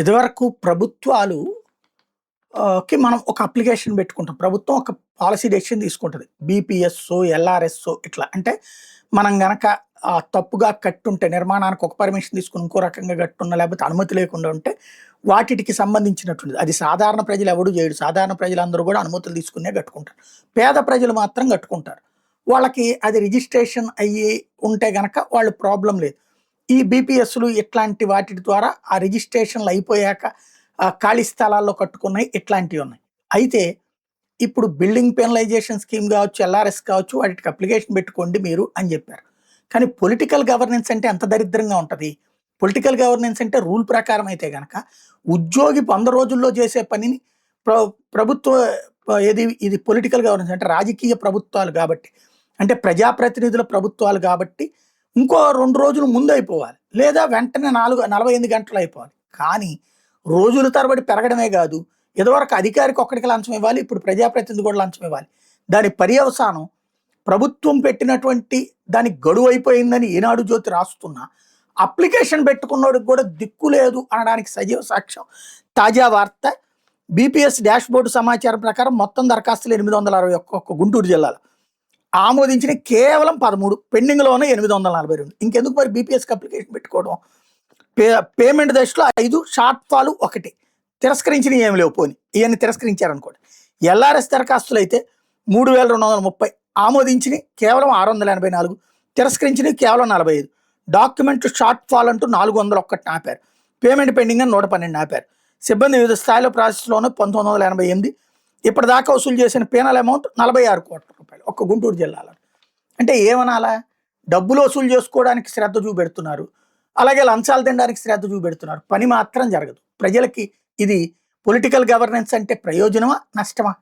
ఇదివరకు ప్రభుత్వాలు మనం ఒక అప్లికేషన్ పెట్టుకుంటాం. ప్రభుత్వం ఒక పాలసీ డెసిషన్ తీసుకుంటది. బీపీఎస్సో, ఎల్ఆర్ఎస్సో ఇట్లా. అంటే మనం గనక తప్పుగా కట్టుంటే నిర్మాణానికి ఒక పర్మిషన్ తీసుకొని ఇంకో రకంగా కట్టున్నా లేకపోతే అనుమతి లేకుండా ఉంటే వాటికి సంబంధించినటువంటిది. అది సాధారణ ప్రజలు ఎవడు చేయడు. సాధారణ ప్రజలందరూ కూడా అనుమతులు తీసుకునే కట్టుకుంటారు. పేద ప్రజలు మాత్రం కట్టుకుంటారు. వాళ్ళకి అది రిజిస్ట్రేషన్ అయ్యి ఉంటే గనక వాళ్ళు ప్రాబ్లం లేదు. ఈ బీపీఎస్లు ఇట్లాంటి వాటి ద్వారా ఆ రిజిస్ట్రేషన్లు అయిపోయాక ఖాళీ స్థలాల్లో కట్టుకున్నాయి ఇట్లాంటివి ఉన్నాయి. అయితే ఇప్పుడు బిల్డింగ్ పెనలైజేషన్ స్కీమ్ కావచ్చు, ఎల్ఆర్ఎస్ కావచ్చు, వాటికి అప్లికేషన్ పెట్టుకోండి మీరు అని చెప్పారు. కానీ పొలిటికల్ గవర్నెన్స్ అంటే ఎంత దరిద్రంగా ఉంటుంది. పొలిటికల్ గవర్నెన్స్ అంటే రూల్ ప్రకారం అయితే గనక ఉద్యోగి 100 రోజుల్లో చేసే పనిని ప్రభుత్వ ఇది పొలిటికల్ గవర్నెన్స్ అంటే రాజకీయ ప్రభుత్వాలు కాబట్టి, అంటే ప్రజాప్రతినిధుల ప్రభుత్వాలు కాబట్టి ఇంకో 2 రోజులు ముందు అయిపోవాలి, లేదా వెంటనే 48 గంటలు అయిపోవాలి. కానీ రోజుల తరబడి పెరగడమే కాదు, ఇదివరకు అధికారికి ఒక్కడికి లంచం ఇవ్వాలి, ఇప్పుడు ప్రజాప్రతినిధి కూడా లంచం ఇవ్వాలి. దాని పర్యవసానం ప్రభుత్వం పెట్టినటువంటి దానికి గడువు అయిపోయిందని ఈనాడు జ్యోతి రాస్తున్నా అప్లికేషన్ పెట్టుకున్నోడికి కూడా దిక్కు లేదు అనడానికి సజీవ సాక్ష్యం తాజా వార్త. బీపీఎస్ డాష్ బోర్డు సమాచారం ప్రకారం మొత్తం దరఖాస్తులు 861 గుంటూరు జిల్లాలో ఆమోదించిన కేవలం 13, పెండింగ్లోనే 842. ఇంకెందుకు మరి బీపీఎస్కి అప్లికేషన్ పెట్టుకోవడం? పేమెంట్ దశలో 5, షార్ట్ ఫాల్ 1, తిరస్కరించినవి ఏమి లేవు. పోని ఇవన్నీ తిరస్కరించారనుకోండి. ఎల్ఆర్ఎస్ దరఖాస్తులు అయితే 3230, ఆమోదించినవి కేవలం 684, తిరస్కరించినవి కేవలం 45. డాక్యుమెంట్లు షార్ట్ ఫాల్ అంటూ 401 ఆపారు. పేమెంట్ పెండింగ్ అని 112 ఆపారు. సిబ్బంది వివిధ స్థాయిలో ప్రాసెస్లోనే 1988. ఇప్పటిదాకా వసూలు చేసిన పీనల్ అమౌంట్ 46 కోట్ల రూపాయలు ఒక్క గుంటూరు జిల్లాలో. అంటే ఏమనాలా? డబ్బులు వసూలు చేసుకోవడానికి శ్రద్ధ చూపెడుతున్నారు, అలాగే లంచాలు తినడానికి శ్రద్ధ చూపెడుతున్నారు, పని మాత్రం జరగదు. ప్రజలకి ఇది పొలిటికల్ గవర్నెన్స్ అంటే ప్రయోజనమా నష్టమా?